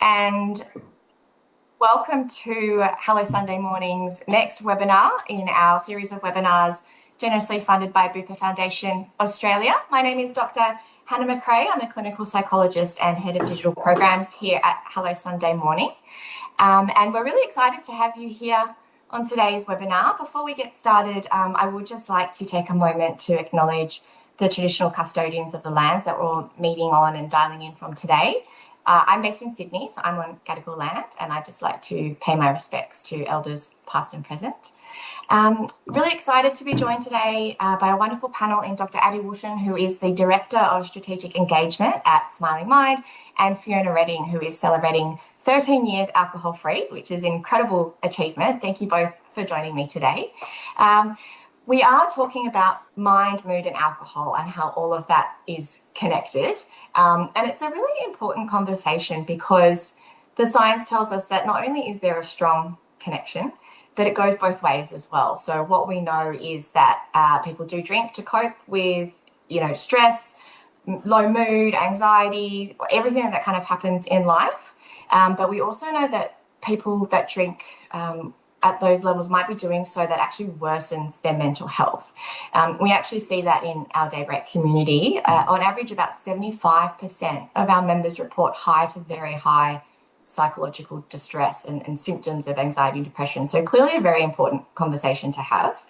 and welcome to Hello Sunday Morning's next webinar in our series of webinars generously funded by Bupa Foundation Australia. My name is Dr. Hannah McRae. I'm a clinical psychologist and head of digital programs here at Hello Sunday Morning. And we're really excited to have you here on today's webinar. Before we get started, I would just like to take a moment to acknowledge the traditional custodians of the lands that we're all meeting on and dialing in from today. I'm based in Sydney, so I'm on Gadigal land, and I'd just like to pay my respects to elders past and present. Really excited to be joined today by a wonderful panel in Dr. Addie Wootton, who is the Director of Strategic Engagement at Smiling Mind, and Fiona Redding, who is celebrating 13 years alcohol-free, which is an incredible achievement. Thank you both for joining me today. We are talking about mind, mood, and alcohol and how all of that is connected. And it's a really important conversation because the science tells us that not only is there a strong connection, that it goes both ways as well. So what we know is that people do drink to cope with, stress, low mood, anxiety, everything that kind of happens in life. But we also know that people that drink at those levels might be doing so that actually worsens their mental health. We actually see that in our Daybreak community. On average, about 75% of our members report high to very high psychological distress and symptoms of anxiety and depression. So clearly a very important conversation to have.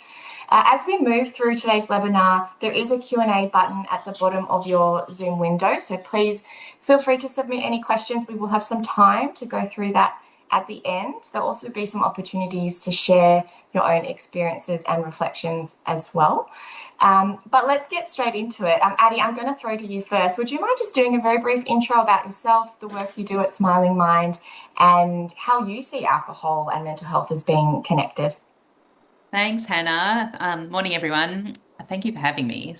As we move through today's webinar, there is a Q&A button at the bottom of your Zoom window. So please feel free to submit any questions. We will have some time to go through that at the end. There'll also be some opportunities to share your own experiences and reflections as well. But let's get straight into it. Addie, I'm going to throw to you first. Would you mind just doing a very brief intro about yourself, the work you do at Smiling Mind, and how you see alcohol and mental health as being connected? Thanks, Hannah. Morning, everyone. Thank you for having me.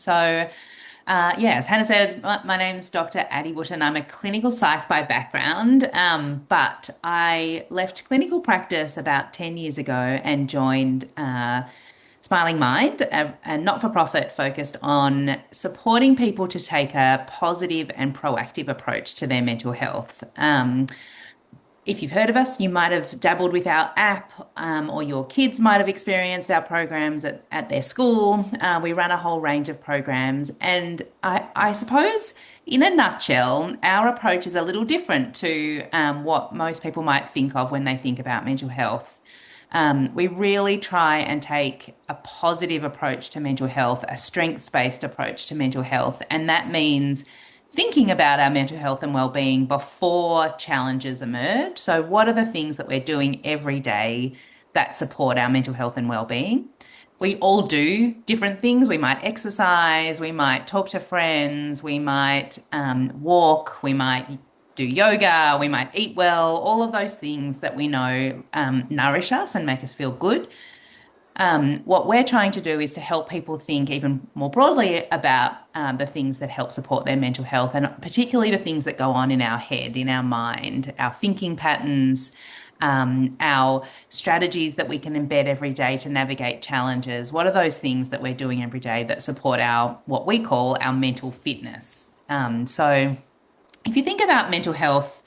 As Hannah said, my name's Dr. Addie Wootton. I'm a clinical psych by background, but I left clinical practice about 10 years ago and joined Smiling Mind, a not-for-profit focused on supporting people to take a positive and proactive approach to their mental health. If you've heard of us, you might have dabbled with our app, or your kids might have experienced our programs at their school. We run a whole range of programs, and I suppose, in a nutshell, our approach is a little different to what most people might think of when they think about mental health. We really try and take a positive approach to mental health, a strengths-based approach to mental health, and that means thinking about our mental health and well-being before challenges emerge. So what are the things that we're doing every day that support our mental health and well-being? We all do different things. We might exercise, we might talk to friends, we might walk, we might do yoga, we might eat well, all of those things that we know nourish us and make us feel good. What we're trying to do is to help people think even more broadly about the things that help support their mental health, and particularly the things that go on in our head, in our mind, our thinking patterns, our strategies that we can embed every day to navigate challenges. What are those things that we're doing every day that support what we call our mental fitness? So if you think about mental health,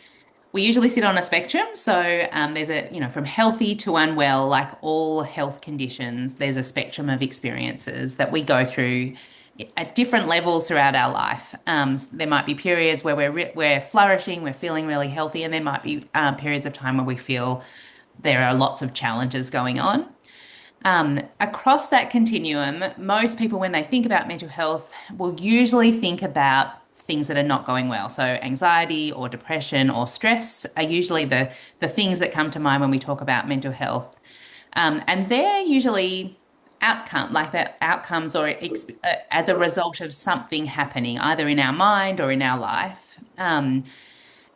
we usually sit on a spectrum. So there's from healthy to unwell, like all health conditions, there's a spectrum of experiences that we go through at different levels throughout our life. There might be periods where we're flourishing, we're feeling really healthy, and there might be periods of time where we feel there are lots of challenges going on. Across that continuum, most people, when they think about mental health, will usually think about things that are not going well. So anxiety or depression or stress are usually the things that come to mind when we talk about mental health. And they're usually outcomes or as a result of something happening, either in our mind or in our life. And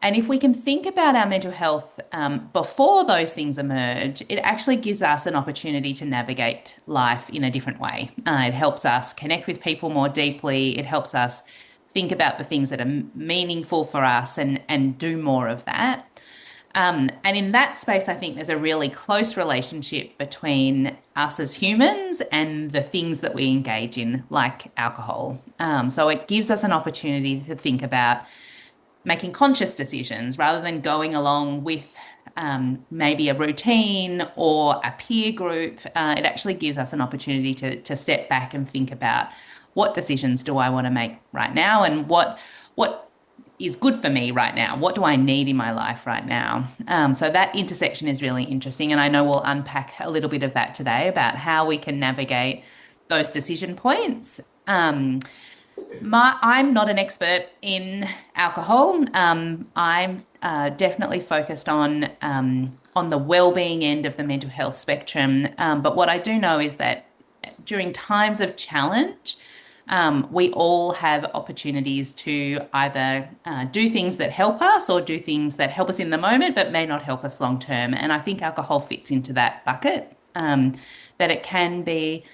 if we can think about our mental health before those things emerge, it actually gives us an opportunity to navigate life in a different way. It helps us connect with people more deeply. It helps us think about the things that are meaningful for us and do more of that. And in that space, I think there's a really close relationship between us as humans and the things that we engage in, like alcohol. So it gives us an opportunity to think about making conscious decisions rather than going along with maybe a routine or a peer group. It actually gives us an opportunity to step back and think about what decisions do I want to make right now, and what is good for me right now? What do I need in my life right now? So that intersection is really interesting. And I know we'll unpack a little bit of that today about how we can navigate those decision points. I'm not an expert in alcohol. I'm definitely focused on the well-being end of the mental health spectrum. But what I do know is that during times of challenge, we all have opportunities to either do things that help us or do things that help us in the moment but may not help us long term. And I think alcohol fits into that bucket, that it can be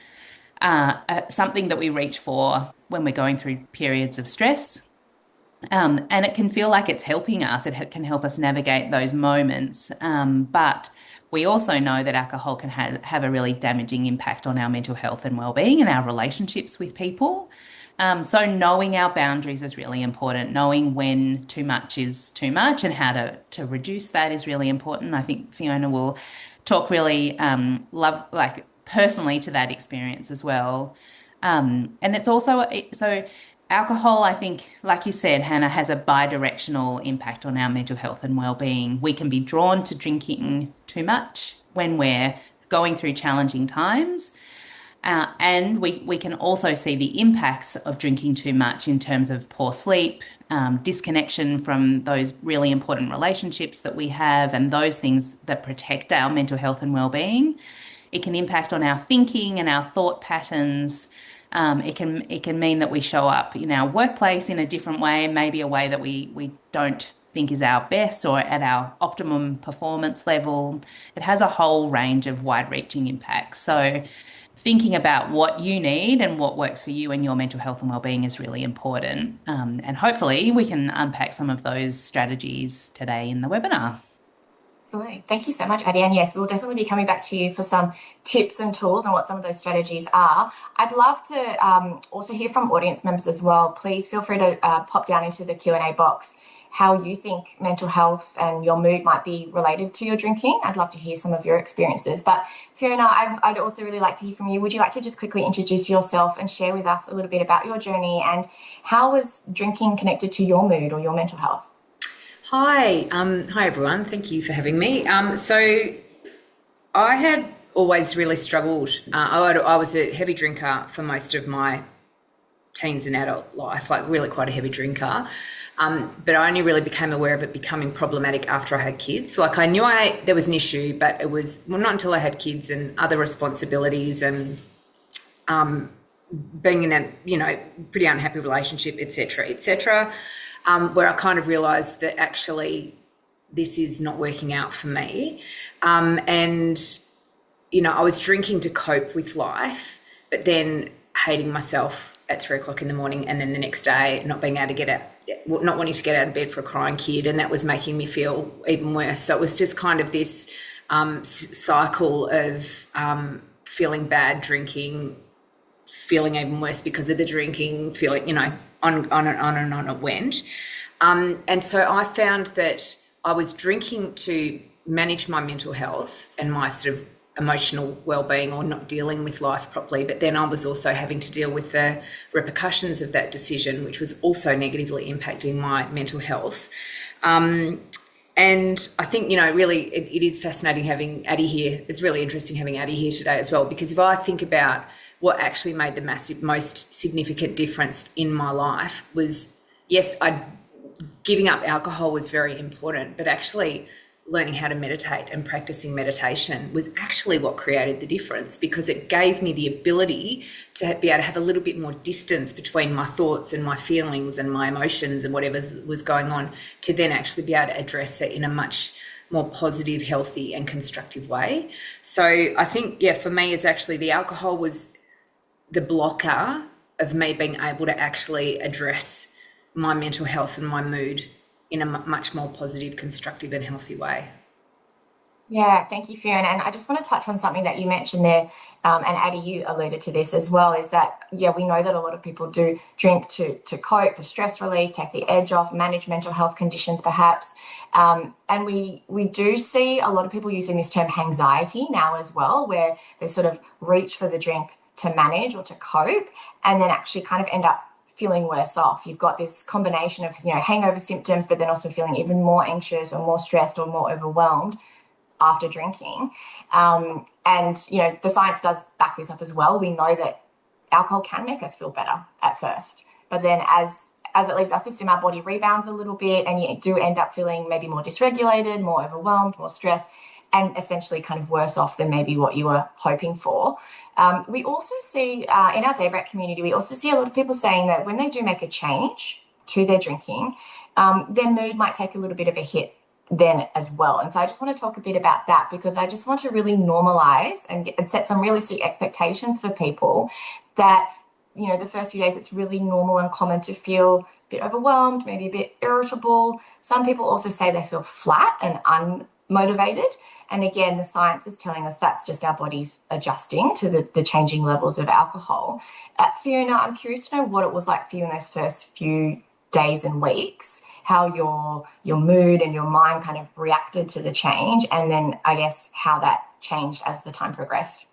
something that we reach for when we're going through periods of stress. And it can feel like it's helping us. It can help us navigate those moments. But we also know that alcohol can have a really damaging impact on our mental health and well-being and our relationships with people. So knowing our boundaries is really important. Knowing when too much is too much and how to reduce that is really important. I think Fiona will talk really personally to that experience as well. And it's also so alcohol, I think, like you said, Hannah, has a bi-directional impact on our mental health and well-being. We can be drawn to drinking too much when we're going through challenging times. And we can also see the impacts of drinking too much in terms of poor sleep, disconnection from those really important relationships that we have, and those things that protect our mental health and well-being. It can impact on our thinking and our thought patterns. It can mean that we show up in our workplace in a different way, maybe a way that we don't think is our best or at our optimum performance level. It has a whole range of wide-reaching impacts. So thinking about what you need and what works for you and your mental health and well-being is really important. And hopefully we can unpack some of those strategies today in the webinar. Absolutely. Thank you so much, Addie. And yes, we'll definitely be coming back to you for some tips and tools and what some of those strategies are. I'd love to also hear from audience members as well. Please feel free to pop down into the Q&A box how you think mental health and your mood might be related to your drinking. I'd love to hear some of your experiences. But Fiona, I'd also really like to hear from you. Would you like to just quickly introduce yourself and share with us a little bit about your journey and how was drinking connected to your mood or your mental health? Hi everyone. Thank you for having me. So I had always really struggled. I was a heavy drinker for most of my teens and adult life, like really quite a heavy drinker. But I only really became aware of it becoming problematic after I had kids. Like I knew there was an issue, but it was not until I had kids and other responsibilities and being in a pretty unhappy relationship, etc., where I kind of realised that actually this is not working out for me. And I was drinking to cope with life, but then hating myself at 3:00 in the morning, and then the next day not being able to not wanting to get out of bed for a crying kid, and that was making me feel even worse. So it was just kind of this cycle of feeling bad, drinking, feeling even worse because of the drinking, feeling, on and on it went. And so I found that I was drinking to manage my mental health and my sort of emotional well-being or not dealing with life properly, but then I was also having to deal with the repercussions of that decision, which was also negatively impacting my mental health. And I think, really it is fascinating having Addie here. It's really interesting having Addie here today as well, because if I think about what actually made the most significant difference in my life was, yes, giving up alcohol was very important, but actually learning how to meditate and practicing meditation was actually what created the difference, because it gave me the ability to be able to have a little bit more distance between my thoughts and my feelings and my emotions and whatever was going on, to then actually be able to address it in a much more positive, healthy and constructive way. So I think, for me, it's actually the alcohol was the blocker of me being able to actually address my mental health and my mood in a much more positive, constructive and healthy way. Yeah, thank you, Fiona. And I just want to touch on something that you mentioned there, and Addie, you alluded to this as well, is that, yeah, we know that a lot of people do drink to cope, for stress relief, take the edge off, manage mental health conditions, perhaps. And we do see a lot of people using this term anxiety now as well, where they sort of reach for the drink to manage or to cope, and then actually kind of end up feeling worse off. You've got this combination of, hangover symptoms, but then also feeling even more anxious or more stressed or more overwhelmed after drinking. And the science does back this up as well. We know that alcohol can make us feel better at first, but then as it leaves our system, our body rebounds a little bit, and you do end up feeling maybe more dysregulated, more overwhelmed, more stressed, and essentially kind of worse off than maybe what you were hoping for. We also see in our Daybreak community, we also see a lot of people saying that when they do make a change to their drinking, their mood might take a little bit of a hit then as well. And so I just want to talk a bit about that, because I just want to really normalize and set some realistic expectations for people that, the first few days it's really normal and common to feel a bit overwhelmed, maybe a bit irritable. Some people also say they feel flat and unmotivated. And again, the science is telling us that's just our bodies adjusting to the changing levels of alcohol. Fiona, I'm curious to know what it was like for you in those first few days and weeks, how your mood and your mind kind of reacted to the change, and then I guess how that changed as the time progressed.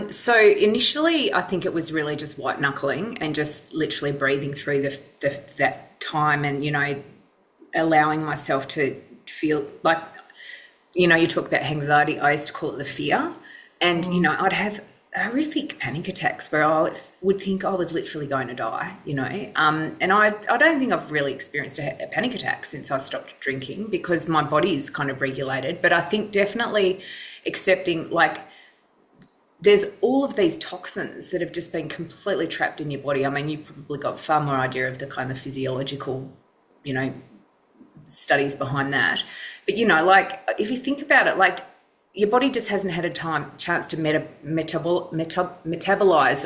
So initially, I think it was really just white knuckling and just literally breathing through that time, and allowing myself to feel like, you talk about anxiety. I used to call it the fear, and I'd have horrific panic attacks where I would think I was literally going to die, and I don't think I've really experienced a panic attack since I stopped drinking, because my body is kind of regulated. But I think definitely accepting, like, there's all of these toxins that have just been completely trapped in your body. I mean, you've probably got far more idea of the kind of physiological, studies behind that. But, like, if you think about it, like, your body just hasn't had a chance to metabolize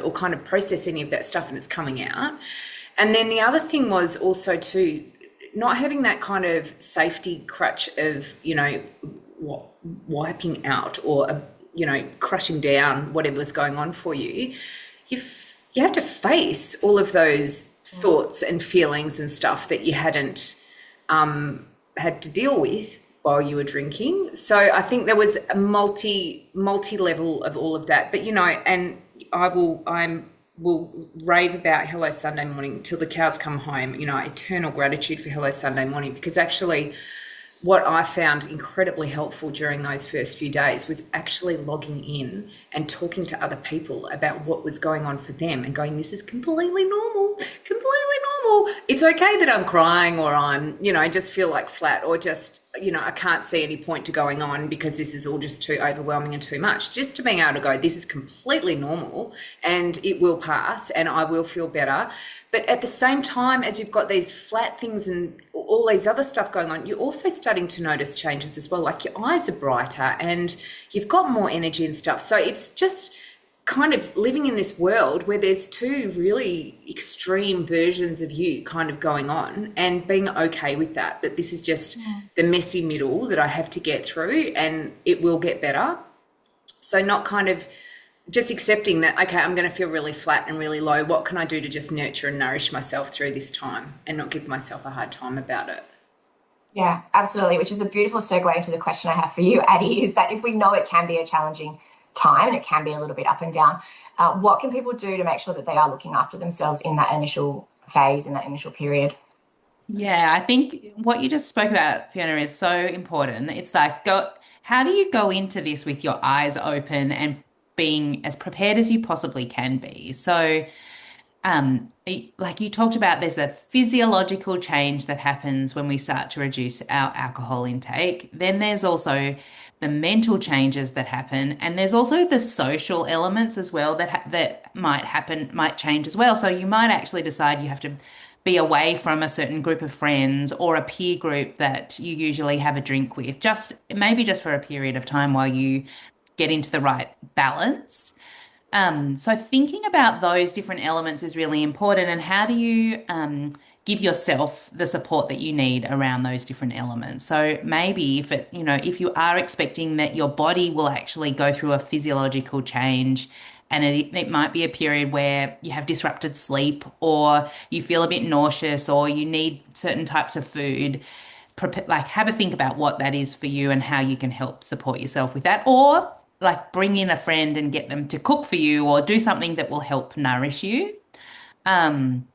or kind of process any of that stuff, and it's coming out. And then the other thing was also too, not having that kind of safety crutch of, wiping out or, crushing down whatever's going on for you. You have to face all of those thoughts and feelings and stuff that you hadn't had to deal with while you were drinking. So I think there was a multi level of all of that. But and I will rave about Hello Sunday Morning till the cows come home. Eternal gratitude for Hello Sunday Morning, because actually what I found incredibly helpful during those first few days was actually logging in and talking to other people about what was going on for them, and going, this is completely normal. It's okay that I'm crying, or I'm, just feel like flat, or just, I can't see any point to going on because this is all just too overwhelming and too much. Just to being able to go, this is completely normal and it will pass and I will feel better. But at the same time, as you've got these flat things and all these other stuff going on, you're also starting to notice changes as well. Like, your eyes are brighter and you've got more energy and stuff. So it's just kind of living in this world where there's two really extreme versions of you kind of going on, and being okay with that this is just the messy middle that I have to get through, and it will get better. So not kind of just accepting that, okay, I'm going to feel really flat and really low. What can I do to just nurture and nourish myself through this time, and not give myself a hard time about it? Yeah, absolutely. Which is a beautiful segue into the question I have for you, Addie, is that if we know it can be a challenging time and it can be a little bit up and down, what can people do to make sure that they are looking after themselves in that initial phase, in that initial period? Yeah, I think what you just spoke about, Fiona, is so important. It's like, how do you go into this with your eyes open and being as prepared as you possibly can be? So, like you talked about, there's a physiological change that happens when we start to reduce our alcohol intake. Then there's also the mental changes that happen, and there's also the social elements as well that might change as well. So you might actually decide you have to be away from a certain group of friends or a peer group that you usually have a drink with, maybe just for a period of time while you get into the right balance. So thinking about those different elements is really important. And how do you give yourself the support that you need around those different elements. So maybe if you are expecting that your body will actually go through a physiological change, and it might be a period where you have disrupted sleep, or you feel a bit nauseous, or you need certain types of food, like have a think about what that is for you and how you can help support yourself with that. Or like bring in a friend and get them to cook for you, or do something that will help nourish you. Um,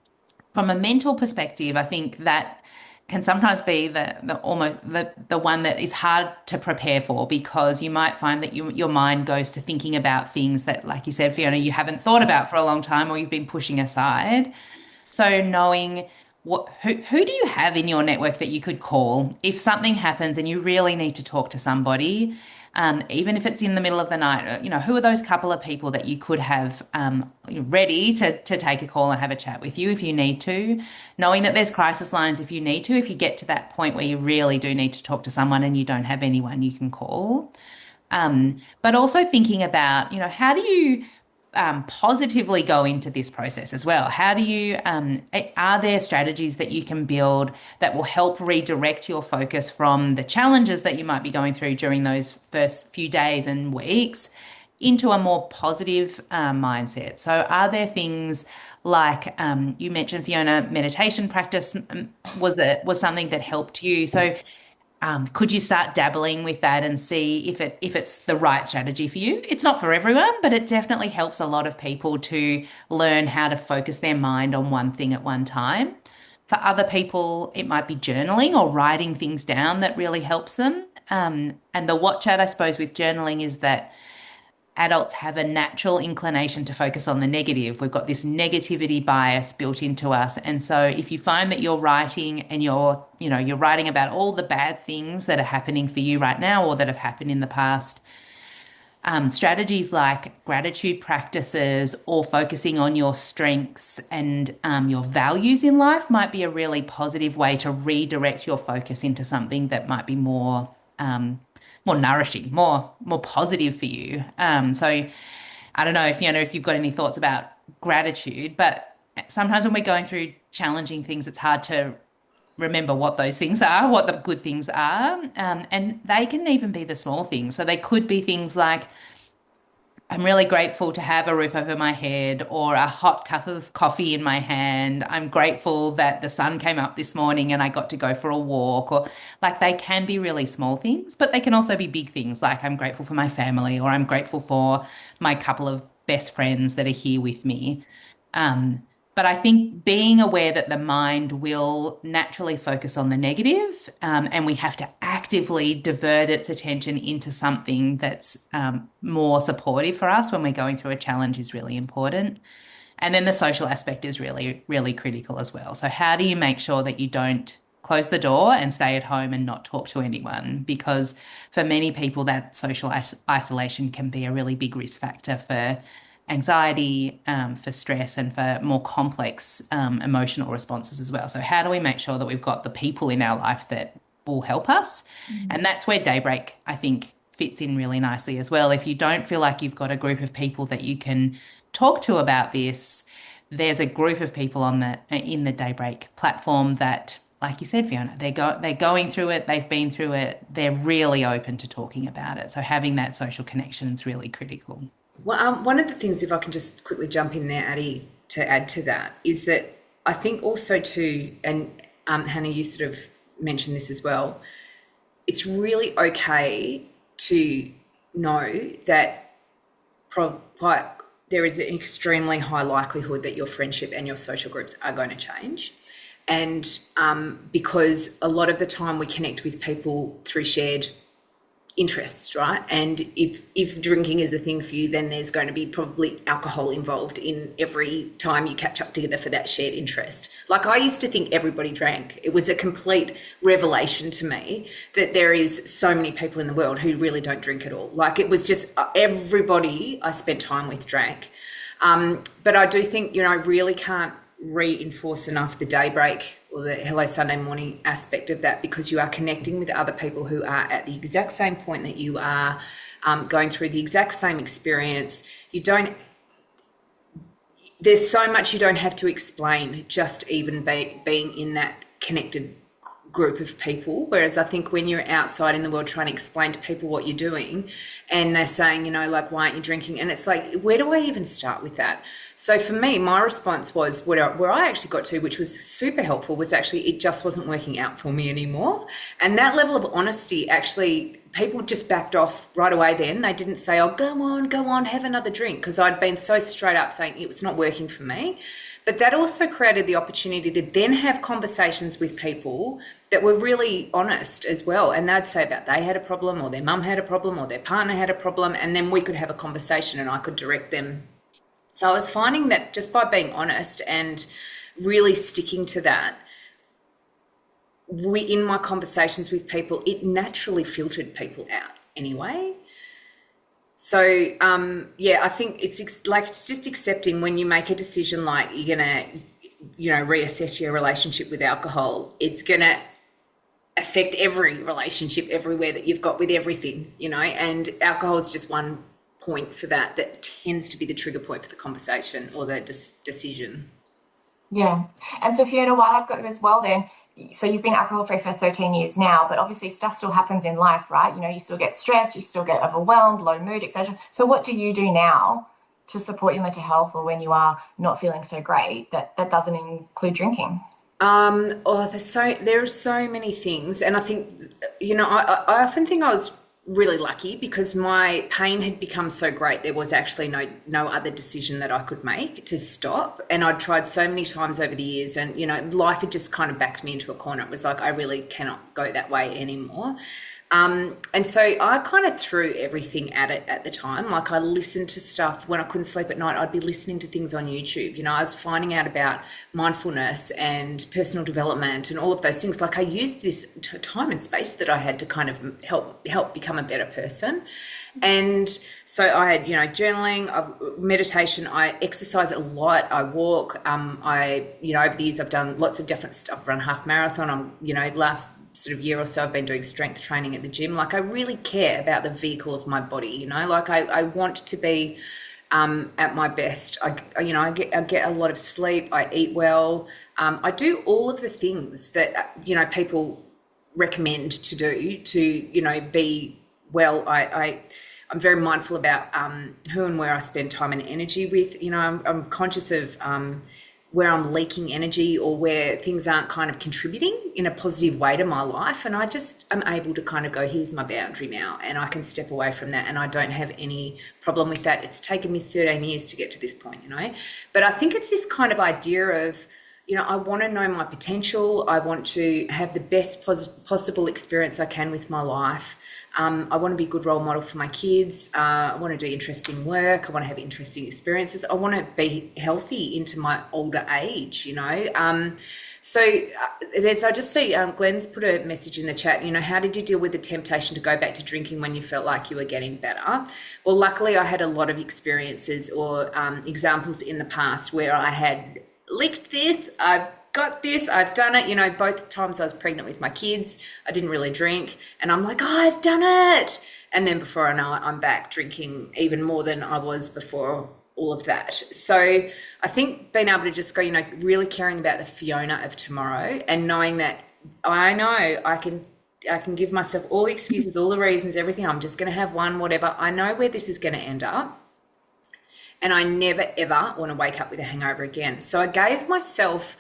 from a mental perspective, I think that can sometimes be the one that is hard to prepare for, because you might find that your mind goes to thinking about things that, like you said, Fiona, you haven't thought about for a long time, or you've been pushing aside. So knowing who do you have in your network that you could call if something happens and you really need to talk to somebody, even if it's in the middle of the night, who are those couple of people that you could have ready to take a call and have a chat with you if you need to, knowing that there's crisis lines if you need to, if you get to that point where you really do need to talk to someone and you don't have anyone you can call. But also thinking about, how do you positively go into this process as well? How do you, are there strategies that you can build that will help redirect your focus from the challenges that you might be going through during those first few days and weeks into a more positive mindset? So are there things like, you mentioned, Fiona, meditation practice was something that helped you. So could you start dabbling with that and see if it's the right strategy for you? It's not for everyone, but it definitely helps a lot of people to learn how to focus their mind on one thing at one time. For other people, it might be journaling or writing things down that really helps them. And the watch out, I suppose, with journaling is that adults have a natural inclination to focus on the negative. We've got this negativity bias built into us. And so if you find that you're writing and you're writing about all the bad things that are happening for you right now or that have happened in the past, strategies like gratitude practices or focusing on your strengths and your values in life might be a really positive way to redirect your focus into something that might be more nourishing, more positive for you. So I don't know if you've got any thoughts about gratitude, but sometimes when we're going through challenging things, it's hard to remember what those things are, what the good things are. And they can even be the small things. So they could be things like, I'm really grateful to have a roof over my head or a hot cup of coffee in my hand. I'm grateful that the sun came up this morning and I got to go for a walk. Or like, they can be really small things, but they can also be big things, like I'm grateful for my family, or I'm grateful for my couple of best friends that are here with me. But I think being aware that the mind will naturally focus on the negative, and we have to actively divert its attention into something that's more supportive for us when we're going through a challenge is really important. And then the social aspect is really, really critical as well. So how do you make sure that you don't close the door and stay at home and not talk to anyone? Because for many people, that social isolation can be a really big risk factor for anxiety, for stress, and for more complex emotional responses as well. So how do we make sure that we've got the people in our life that will help us? Mm-hmm. And that's where Daybreak, I think, fits in really nicely as well. If you don't feel like you've got a group of people that you can talk to about this, there's a group of people in the Daybreak platform that, like you said, Fiona, they're going through it, they've been through it, they're really open to talking about it. So having that social connection is really critical. Well, one of the things, if I can just quickly jump in there, Addie, to add to that, is that I think also too, and Hannah, you sort of mentioned this as well, it's really okay to know that there is an extremely high likelihood that your friendship and your social groups are going to change. And because a lot of the time we connect with people through shared interests, right? And if drinking is a thing for you, then there's going to be probably alcohol involved in every time you catch up together for that shared interest. Like, I used to think everybody drank. It was a complete revelation to me that there is so many people in the world who really don't drink at all. Like, it was just everybody I spent time with drank. But I do think, I really can't reinforce enough the Daybreak or the Hello Sunday Morning aspect of that, because you are connecting with other people who are at the exact same point that you are, going through the exact same experience. there's so much you don't have to explain, just even being in that connected group of people. Whereas I think when you're outside in the world trying to explain to people what you're doing and they're saying, like, why aren't you drinking? And it's like, where do I even start with that? So for me, my response was where I actually got to, which was super helpful, was actually it just wasn't working out for me anymore. And that level of honesty, actually, people just backed off right away then. They didn't say, oh, go on, have another drink, because I'd been so straight up saying it was not working for me. But that also created the opportunity to then have conversations with people that were really honest as well. And they'd say that they had a problem, or their mum had a problem, or their partner had a problem, and then we could have a conversation and I could direct them. So I was finding that just by being honest and really sticking to that, in my conversations with people, it naturally filtered people out anyway. So, I think it's just accepting when you make a decision like you're going to, reassess your relationship with alcohol. It's going to affect every relationship everywhere that you've got with everything, and alcohol is just one point for that tends to be the trigger point for the conversation or the decision. Yeah. And so Fiona, while I've got you as well then, so you've been alcohol-free for 13 years now, but obviously stuff still happens in life, right? You still get stressed, you still get overwhelmed, low mood, etc. So what do you do now to support your mental health, or when you are not feeling so great, that doesn't include drinking? There are so many things. And I think, I often think I was really lucky because my pain had become so great. There was actually no other decision that I could make to stop. And I'd tried so many times over the years, and, life had just kind of backed me into a corner. It was like, I really cannot go that way anymore. And so I kind of threw everything at it at the time. Like, I listened to stuff when I couldn't sleep at night. I'd be listening to things on YouTube. I was finding out about mindfulness and personal development and all of those things. Like, I used this time and space that I had to kind of help become a better person. And so I had, journaling, meditation, I exercise a lot, I walk, over the years I've done lots of different stuff. I've run a half marathon. Last sort of year or so I've been doing strength training at the gym. Like, I really care about the vehicle of my body, like I want to be at my best. I get a lot of sleep, I eat well, I do all of the things that people recommend to do to be well. I'm very mindful about who and where I spend time and energy with. I'm conscious of where I'm leaking energy or where things aren't kind of contributing in a positive way to my life. And I just am able to kind of go, here's my boundary now, and I can step away from that. And I don't have any problem with that. It's taken me 13 years to get to this point, But I think it's this kind of idea of, I want to know my potential. I want to have the best possible experience I can with my life. I want to be a good role model for my kids. I want to do interesting work. I want to have interesting experiences. I want to be healthy into my older age, I just see Glenn's put a message in the chat, how did you deal with the temptation to go back to drinking when you felt like you were getting better? Well, luckily I had a lot of experiences or examples in the past where I had licked this, I've got this, I've done it. Both times I was pregnant with my kids, I didn't really drink, and I'm like, oh, I've done it. And then before I know it, I'm back drinking even more than I was before all of that. So I think being able to just go, really caring about the Fiona of tomorrow, and knowing that I know I can give myself all the excuses, all the reasons, everything. I'm just going to have one, whatever. I know where this is going to end up. And I never, ever want to wake up with a hangover again. So I gave myself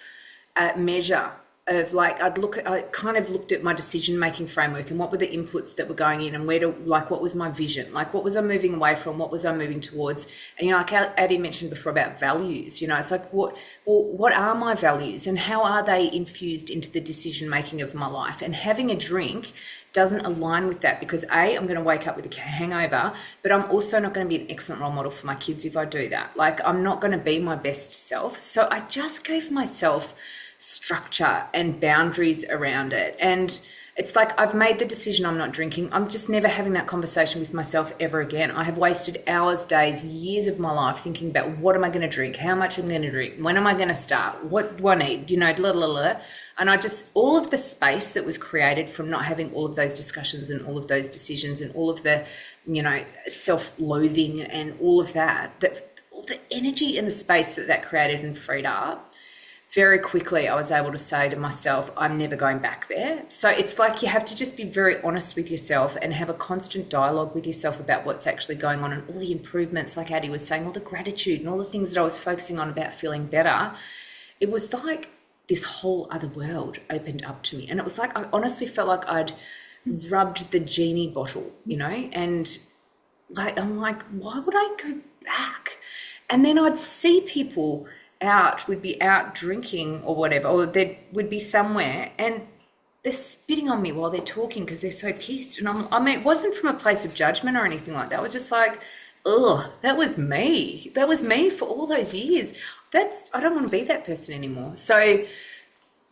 a measure of I kind of looked at my decision-making framework and what were the inputs that were going in, and what was my vision? Like, what was I moving away from? What was I moving towards? And, like Addie mentioned before about values, it's like, what are my values and how are they infused into the decision-making of my life? And having a drink doesn't align with that, because I'm going to wake up with a hangover, but I'm also not going to be an excellent role model for my kids if I do that. Like, I'm not going to be my best self. So I just gave myself structure and boundaries around it. And it's like, I've made the decision I'm not drinking. I'm just never having that conversation with myself ever again. I have wasted hours, days, years of my life thinking about what am I going to drink, how much I'm going to drink, when am I going to start, what do I need, And all of the space that was created from not having all of those discussions and all of those decisions and all of the, self-loathing and all of that the energy and the space that created and freed up, very quickly I was able to say to myself, I'm never going back there. So it's like you have to just be very honest with yourself and have a constant dialogue with yourself about what's actually going on and all the improvements, like Addie was saying, all the gratitude and all the things that I was focusing on about feeling better. It was like this whole other world opened up to me. And it was like, I honestly felt like I'd rubbed the genie bottle, you know, and like, I'm like, why would I go back? And then I'd see people would be out drinking or whatever, or they would be somewhere and they're spitting on me while they're talking because they're so pissed. And I mean, it wasn't from a place of judgment or anything like that. I was just like, oh, that was me. That was me for all those years. I don't want to be that person anymore. So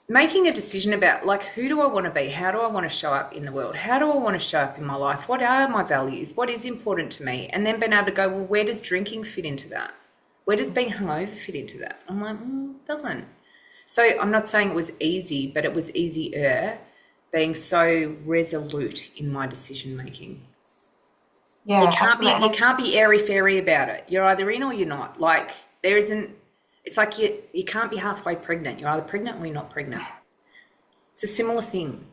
making a decision about like, who do I want to be? How do I want to show up in the world? How do I want to show up in my life? What are my values? What is important to me? And then being able to go, well, where does drinking fit into that? Where does being hungover fit into that? I'm like, it doesn't. So I'm not saying it was easy, but it was easier being so resolute in my decision making. Yeah, you can't be airy fairy about it. You're either in or you're not. Like there isn't. It's like you can't be halfway pregnant. You're either pregnant or you're not pregnant. It's a similar thing.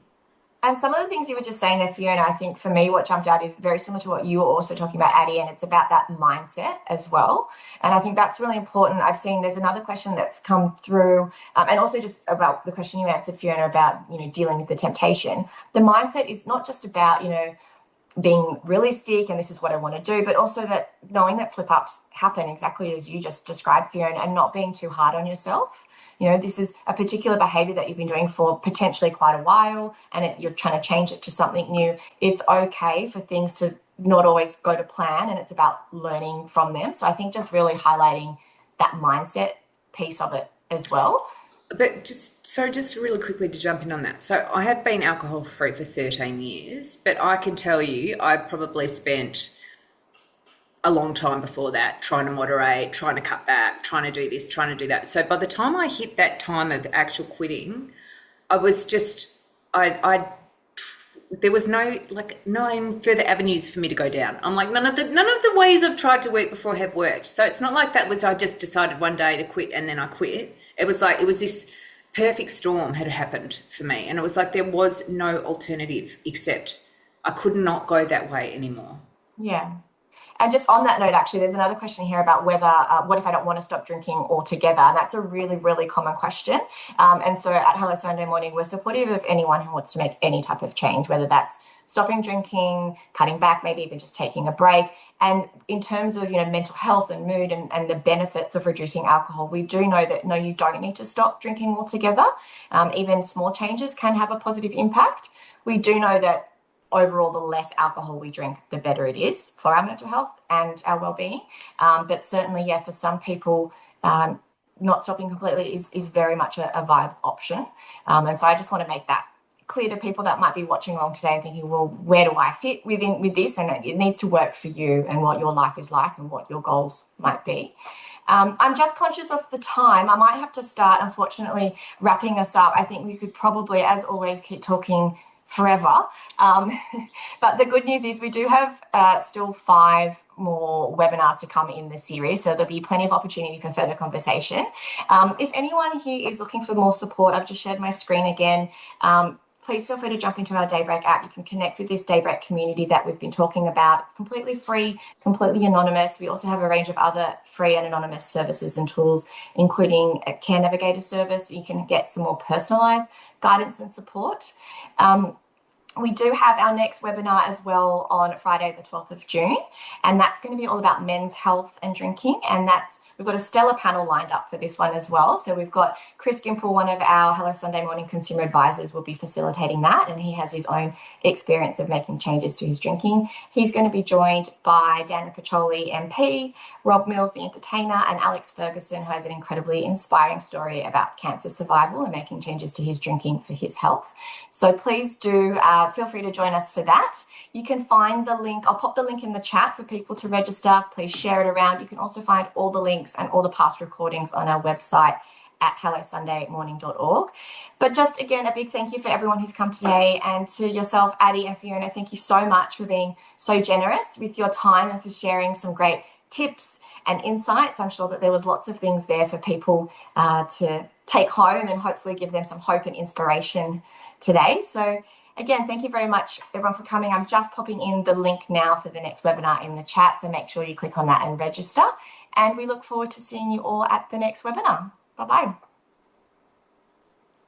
And some of the things you were just saying there, Fiona, I think for me, what jumped out is very similar to what you were also talking about, Addie, and it's about that mindset as well. And I think that's really important. I've seen there's another question that's come through, and also just about the question you answered, Fiona, about, you know, dealing with the temptation. The mindset is not just about, you know, being realistic and this is what I want to do, but also that knowing that slip ups happen exactly as you just described, Fiona, and not being too hard on yourself. You know, this is a particular behavior that you've been doing for potentially quite a while and you're trying to change it to something new. It's okay for things to not always go to plan, and it's about learning from them. So I think just really highlighting that mindset piece of it as well. But just really quickly to jump in on that. So I have been alcohol free for 13 years, but I can tell you I probably spent a long time before that trying to moderate, trying to cut back, trying to do this, trying to do that. So by the time I hit that time of actual quitting, I was just, there was no further avenues for me to go down. I'm like, none of the ways I've tried to work before have worked. So it's not like that was I just decided one day to quit and then I quit. It was like, it was this perfect storm had happened for me. And it was like there was no alternative except I could not go that way anymore. Yeah. And just on that note, actually, there's another question here about whether, what if I don't want to stop drinking altogether? And that's a really, really common question. And so at Hello Sunday Morning, we're supportive of anyone who wants to make any type of change, whether that's stopping drinking, cutting back, maybe even just taking a break. And in terms of, you know, mental health and mood and the benefits of reducing alcohol, we do know that, no, you don't need to stop drinking altogether. Even small changes can have a positive impact. We do know that overall, the less alcohol we drink, the better it is for our mental health and our well-being. But certainly, yeah, for some people, not stopping completely is very much a viable option. And so I just want to make that clear to people that might be watching along today and thinking, well, where do I fit with this? And it needs to work for you and what your life is like and what your goals might be. I'm just conscious of the time. I might have to start, unfortunately, wrapping us up. I think we could probably, as always, keep talking forever. But the good news is we do have still 5 more webinars to come in the series. So there'll be plenty of opportunity for further conversation. If anyone here is looking for more support, I've just shared my screen again. Please feel free to jump into our Daybreak app. You can connect with this Daybreak community that we've been talking about. It's completely free, completely anonymous. We also have a range of other free and anonymous services and tools, including a Care Navigator service. You can get some more personalised guidance and support. We do have our next webinar as well on Friday, the 12th of June, and that's going to be all about men's health and drinking. And we've got a stellar panel lined up for this one as well. So we've got Chris Gimple, one of our Hello Sunday Morning consumer advisors, will be facilitating that, and he has his own experience of making changes to his drinking. He's going to be joined by Dana Petroli, MP, Rob Mills, the entertainer, and Alex Ferguson, who has an incredibly inspiring story about cancer survival and making changes to his drinking for his health. So please do feel free to join us for that. You can find the link. I'll pop the link in the chat for people to register. Please share it around. You can also find all the links and all the past recordings on our website at hellosundaymorning.org. But just again, a big thank you for everyone who's come today, and to yourself, Addie and Fiona, thank you so much for being so generous with your time and for sharing some great tips and insights. I'm sure that there was lots of things there for people to take home and hopefully give them some hope and inspiration today. So again, thank you very much everyone for coming. I'm just popping in the link now for the next webinar in the chat, so make sure you click on that and register. And we look forward to seeing you all at the next webinar. Bye-bye.